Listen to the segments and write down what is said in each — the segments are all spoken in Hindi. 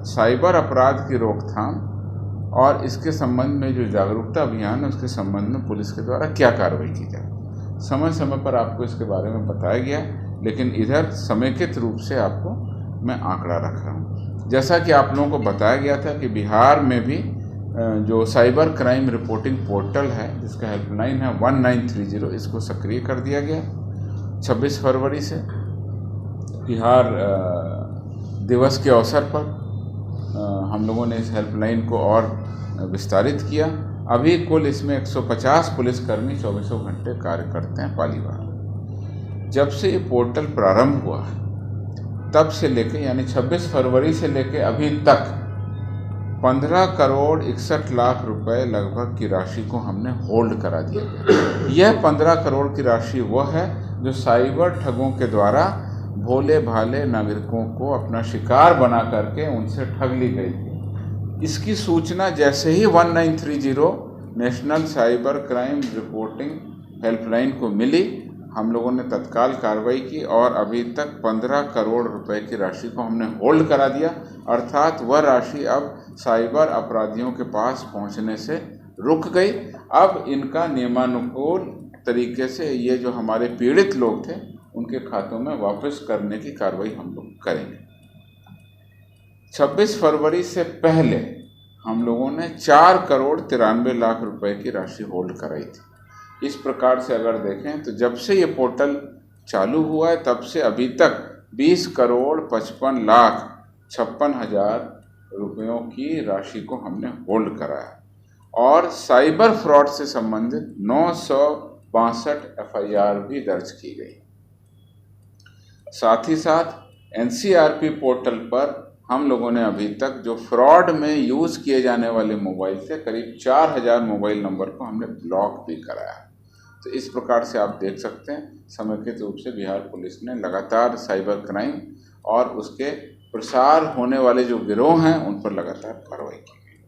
साइबर अपराध की रोकथाम और इसके संबंध में जो जागरूकता अभियान है उसके संबंध में पुलिस के द्वारा क्या कार्रवाई की जाए। समय समय पर आपको इसके बारे में बताया गया, लेकिन इधर समेकित रूप से आपको मैं आंकड़ा रख रहा हूँ। जैसा कि आप लोगों को बताया गया था कि बिहार में भी जो साइबर क्राइम रिपोर्टिंग पोर्टल है जिसका हेल्पलाइन है 1930, इसको सक्रिय कर दिया गया 26 फरवरी से। बिहार दिवस के अवसर पर हम लोगों ने इस हेल्पलाइन को और विस्तारित किया। अभी कुल इसमें 150 पुलिसकर्मी 24 घंटे कार्य करते हैं पालीवार। जब से ये पोर्टल प्रारंभ हुआ तब से लेके यानी 26 फरवरी से लेके अभी तक 15 करोड़ 61 लाख रुपए लगभग की राशि को हमने होल्ड करा दिया गया। यह 15 करोड़ की राशि वह है जो साइबर ठगों के द्वारा भोले भाले नागरिकों को अपना शिकार बना करके उनसे ठग ली गई थी। इसकी सूचना जैसे ही 1930 national cyber crime reporting helpline को मिली, हम लोगों ने तत्काल कार्रवाई की और अभी तक 15 करोड़ रुपए की राशि को हमने होल्ड करा दिया। अर्थात वह राशि अब साइबर अपराधियों के पास पहुंचने से रुक गई। अब इनका नियमानुकूल तरीके से ये जो हमारे पीड़ित लोग थे उनके खातों में वापस करने की कार्रवाई हम लोग करेंगे। 26 फरवरी से पहले हम लोगों ने 4 करोड़ 93 लाख रुपए की राशि होल्ड कराई थी। इस प्रकार से अगर देखें तो जब से ये पोर्टल चालू हुआ है तब से अभी तक 20 करोड़ 55 लाख 56 हजार रुपयों की राशि को हमने होल्ड कराया और साइबर फ्रॉड से संबंधित 962 एफआईआर भी दर्ज की गई। साथ ही साथ एनसीआरपी पोर्टल पर हम लोगों ने अभी तक जो फ्रॉड में यूज़ किए जाने वाले मोबाइल थे करीब 4000 मोबाइल नंबर को हमने ब्लॉक भी कराया। तो इस प्रकार से आप देख सकते हैं समेकित रूप से बिहार पुलिस ने लगातार साइबर क्राइम और उसके प्रसार होने वाले जो गिरोह हैं उन पर लगातार कार्रवाई की गई।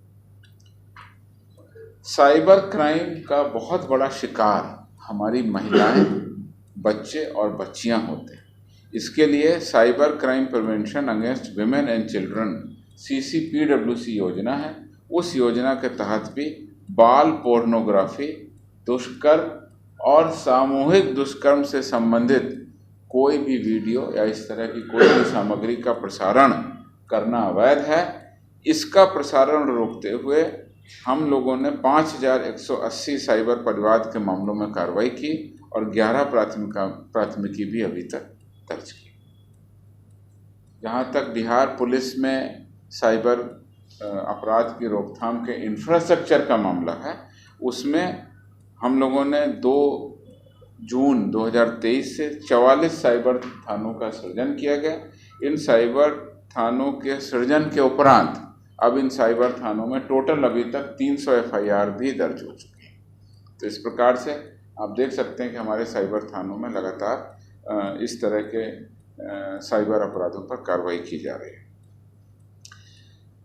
साइबर क्राइम का बहुत बड़ा शिकार हमारी महिलाएं, बच्चे और बच्चियां होते हैं। इसके लिए cyber crime prevention against women and children CCPWC योजना है। उस योजना के तहत भी बाल पोर्नोग्राफी, दुष्कर्म और सामूहिक दुष्कर्म से संबंधित कोई भी वीडियो या इस तरह की कोई भी सामग्री का प्रसारण करना अवैध है। इसका प्रसारण रोकते हुए हम लोगों ने 5180 साइबर परिवाद के मामलों में कार्रवाई की और 11 प्राथमिकी भी अभी तक दर्ज की। जहाँ तक बिहार पुलिस में साइबर अपराध की रोकथाम के इंफ्रास्ट्रक्चर का मामला है, उसमें हम लोगों ने 2 जून 2023 से 44 साइबर थानों का सृजन किया गया। इन साइबर थानों के सृजन के उपरांत अब इन साइबर थानों में टोटल अभी तक 300 एफआईआर भी दर्ज हो चुकी हैं। तो इस प्रकार से आप देख सकते हैं कि हमारे साइबर थानों में लगातार इस तरह के साइबर अपराधों पर कार्रवाई की जा रही है।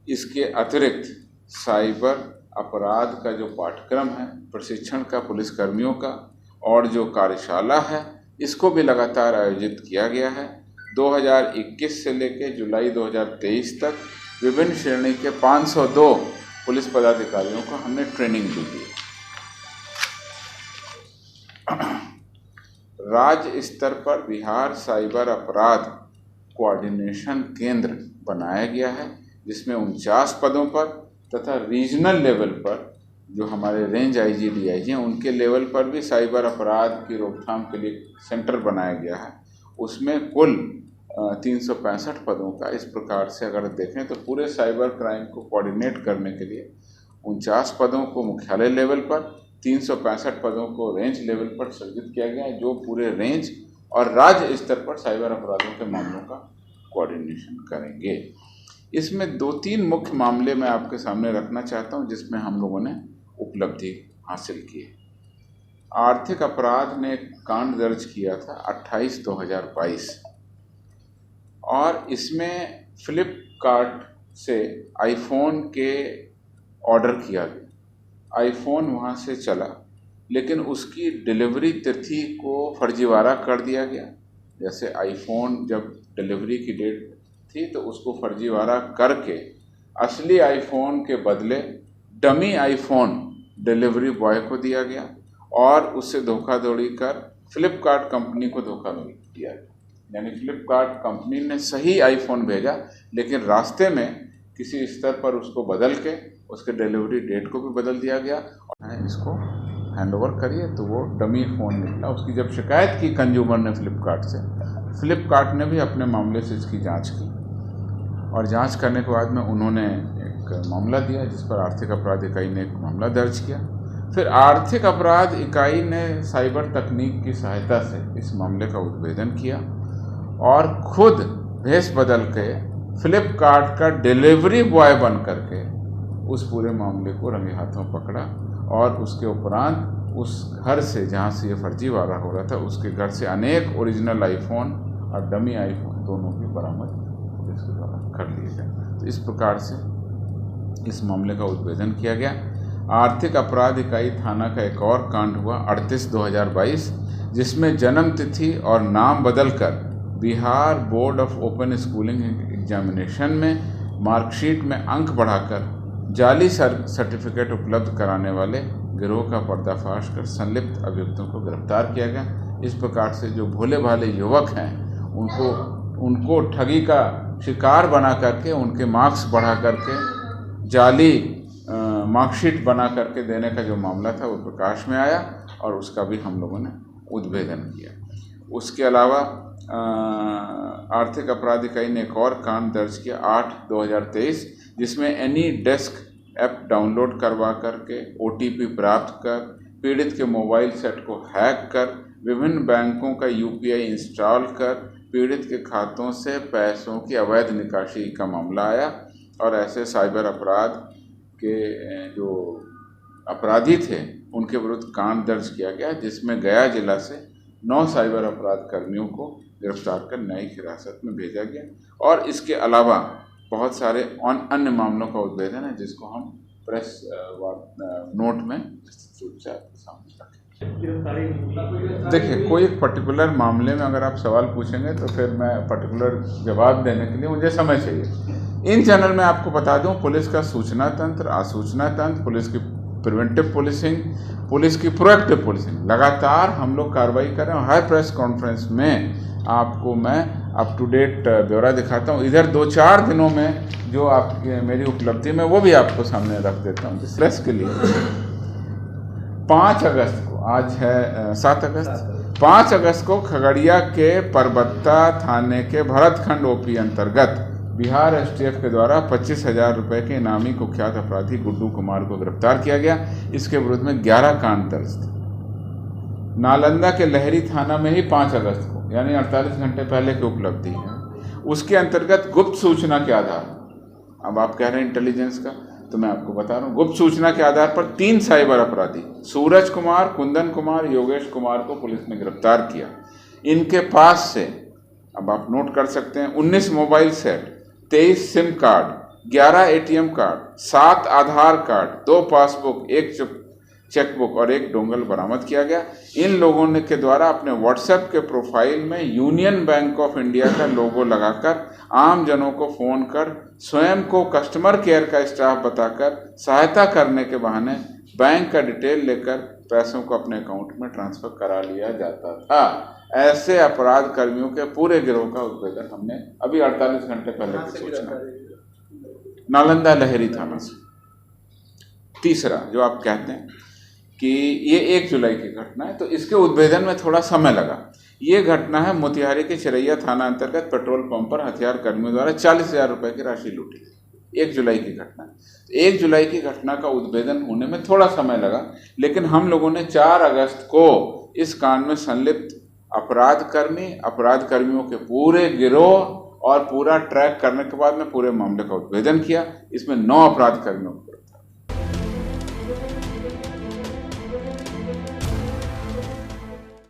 इसके अतिरिक्त साइबर अपराध का जो पाठ्यक्रम है, प्रशिक्षण का पुलिसकर्मियों का और जो कार्यशाला है, इसको भी लगातार आयोजित किया गया है। 2021 से लेकर जुलाई 2023 तक विभिन्न श्रेणी के 502 पुलिस पदाधिकारियों को हमने ट्रेनिंग भी दी। राज्य स्तर पर बिहार साइबर अपराध कोऑर्डिनेशन केंद्र बनाया गया है, जिसमें 49 पदों पर तथा रीजनल लेवल पर जो हमारे रेंज आईजी डीआईजी हैं उनके लेवल पर भी साइबर अपराध की रोकथाम के लिए सेंटर बनाया गया है। उसमें कुल 365 पदों का, इस प्रकार से अगर देखें तो पूरे साइबर क्राइम को कोऑर्डिनेट करने के लिए 49 पदों को मुख्यालय लेवल पर, 365 पदों को रेंज लेवल पर सृजित किया गया है, जो पूरे रेंज और राज्य स्तर पर साइबर अपराधों के मामलों का कोऑर्डिनेशन करेंगे। इसमें 2-3 मुख्य मामले मैं आपके सामने रखना चाहता हूं जिसमें हम लोगों ने उपलब्धि हासिल की है। आर्थिक अपराध ने एक कांड दर्ज किया था 28/2022 और इसमें फ्लिपकार्ट से आईफोन के ऑर्डर किया गया। आईफोन वहाँ से चला, लेकिन उसकी डिलीवरी तिथि को फर्जीवाड़ा कर दिया गया। जैसे आईफोन जब डिलीवरी की डेट थी तो उसको फर्जीवाड़ा करके असली आईफोन के बदले डमी आईफोन डिलीवरी बॉय को दिया गया और उससे धोखाधड़ी कर फ्लिपकार्ट कंपनी को धोखा दिया गया। यानी फ्लिपकार्ट कंपनी ने सही आईफोन भेजा, लेकिन रास्ते में किसी स्तर पर उसको बदल के उसके डिलीवरी डेट को भी बदल दिया गया और इसको हैंडओवर करिए, तो वो डमी फ़ोन निकला। उसकी जब शिकायत की कंज्यूमर ने फ्लिपकार्ट से, फ्लिपकार्ट ने भी अपने मामले से इसकी जांच की और जांच करने के बाद में उन्होंने एक मामला दिया जिस पर आर्थिक अपराध इकाई ने एक मामला दर्ज किया। फिर आर्थिक अपराध इकाई ने साइबर तकनीक की सहायता से इस मामले का उद्भेदन किया और खुद भेष बदल के फ्लिपकार्ट का डिलीवरी बॉय बन करके उस पूरे मामले को रंगे हाथों पकड़ा और उसके उपरांत उस घर से जहाँ से ये फर्जीवाड़ा हो रहा था, उसके घर से अनेक ओरिजिनल आईफोन और डमी आईफोन दोनों भी बरामद पुलिस के द्वारा कर लिए गए। तो इस प्रकार से इस मामले का उद्भेदन किया गया। आर्थिक अपराध इकाई थाना का एक और कांड हुआ 38/2022, जिसमें जन्म तिथि और नाम बदलकर Bihar board of open schooling examination में मार्कशीट में अंक बढ़ाकर जाली सर्टिफिकेट उपलब्ध कराने वाले गिरोह का पर्दाफाश कर संलिप्त अभियुक्तों को गिरफ्तार किया गया। इस प्रकार से जो भोले भाले युवक हैं उनको ठगी का शिकार बना करके उनके मार्क्स बढ़ा करके जाली मार्कशीट बना करके देने का जो मामला था वो प्रकाश में आया और उसका भी हम लोगों ने उद्भेदन किया। उसके अलावा आर्थिक अपराध इकाई ने एक और कांड दर्ज किया 8/2023, जिसमें एनी डेस्क ऐप डाउनलोड करवा करके OTP प्राप्त कर पीड़ित के मोबाइल सेट को हैक कर विभिन्न बैंकों का UPI इंस्टॉल कर पीड़ित के खातों से पैसों की अवैध निकासी का मामला आया और ऐसे साइबर अपराध के जो अपराधी थे उनके विरुद्ध कांड दर्ज किया गया, जिसमें गया जिला से 9 साइबर अपराध कर्मियों को गिरफ्तार कर न्यायिक हिरासत में भेजा गया। और इसके अलावा बहुत सारे अन्य मामलों का उद्भेदन है जिसको हम प्रेस नोट में विस्तृत रूप से आपके सामने रखें। देखिए, कोई एक पर्टिकुलर मामले में अगर आप सवाल पूछेंगे तो फिर मैं पर्टिकुलर जवाब देने के लिए मुझे समय चाहिए। इन चैनल में आपको बता दूं, पुलिस का सूचना तंत्र, आसूचना तंत्र, पुलिस की प्रिवेंटिव पुलिसिंग, पुलिस की प्रोएक्टिव पुलिसिंग, लगातार हम लोग कार्रवाई कर रहे हैं। हर प्रेस कॉन्फ्रेंस में आपको मैं अप टू डेट ब्यौरा दिखाता हूँ। इधर 2-4 दिनों में जो आपकी मेरी उपलब्धि में वो भी आपको सामने रख देता हूँ प्रेस के लिए। 5 अगस्त को, आज है 7 अगस्त, 5 अगस्त को खगड़िया के परबत्ता थाने के भरतखंड OP अंतर्गत बिहार STF के द्वारा 25,000 रुपये के इनामी कुख्यात अपराधी गुड्डू कुमार को गिरफ्तार किया गया। इसके विरुद्ध में 11 कांड दर्ज थे। नालंदा के लहरी थाना में ही 5 अगस्त को, यानी 48 घंटे पहले की उपलब्धि है, उसके अंतर्गत गुप्त सूचना के आधार, अब आप कह रहे हैं इंटेलिजेंस का, तो मैं आपको बता रहा हूँ, गुप्त सूचना के आधार पर 3 साइबर अपराधी सूरज कुमार, कुंदन कुमार, योगेश कुमार को पुलिस ने गिरफ्तार किया। इनके पास से, अब आप नोट कर सकते हैं, 19 mobile set, 23 SIM card, 11 ATM card, 7 आधार कार्ड, 2 पासबुक, 1 चेकबुक और 1 डोंगल बरामद किया गया। इन लोगों ने के द्वारा अपने व्हाट्सएप के प्रोफाइल में यूनियन बैंक ऑफ इंडिया का लोगो लगाकर आम जनों को फ़ोन कर स्वयं को कस्टमर केयर का स्टाफ बताकर सहायता करने के बहाने बैंक का डिटेल लेकर पैसों को अपने अकाउंट में ट्रांसफ़र करा लिया जाता था। ऐसे अपराध कर्मियों के पूरे गिरोह का उद्भेदन हमने अभी 48 घंटे पहले की सूचना, नालंदा लहरी थाना से। तीसरा जो आप कहते हैं कि ये 1 जुलाई की घटना है, तो इसके उद्भेदन में थोड़ा समय लगा। ये घटना है मोतिहारी के चिरैया थाना अंतर्गत पेट्रोल पंप पर हथियार कर्मियों द्वारा 40,000 रुपये की राशि लूटी। 1 जुलाई की घटना है। 1 जुलाई की घटना का उद्भेदन होने में थोड़ा समय लगा, लेकिन हम लोगों ने 4 अगस्त को इस कांड में संलिप्त अपराध कर्मियों के पूरे गिरोह और पूरा ट्रैक करने के बाद में पूरे मामले का उद्भेदन किया। इसमें 9 अपराध कर्मियों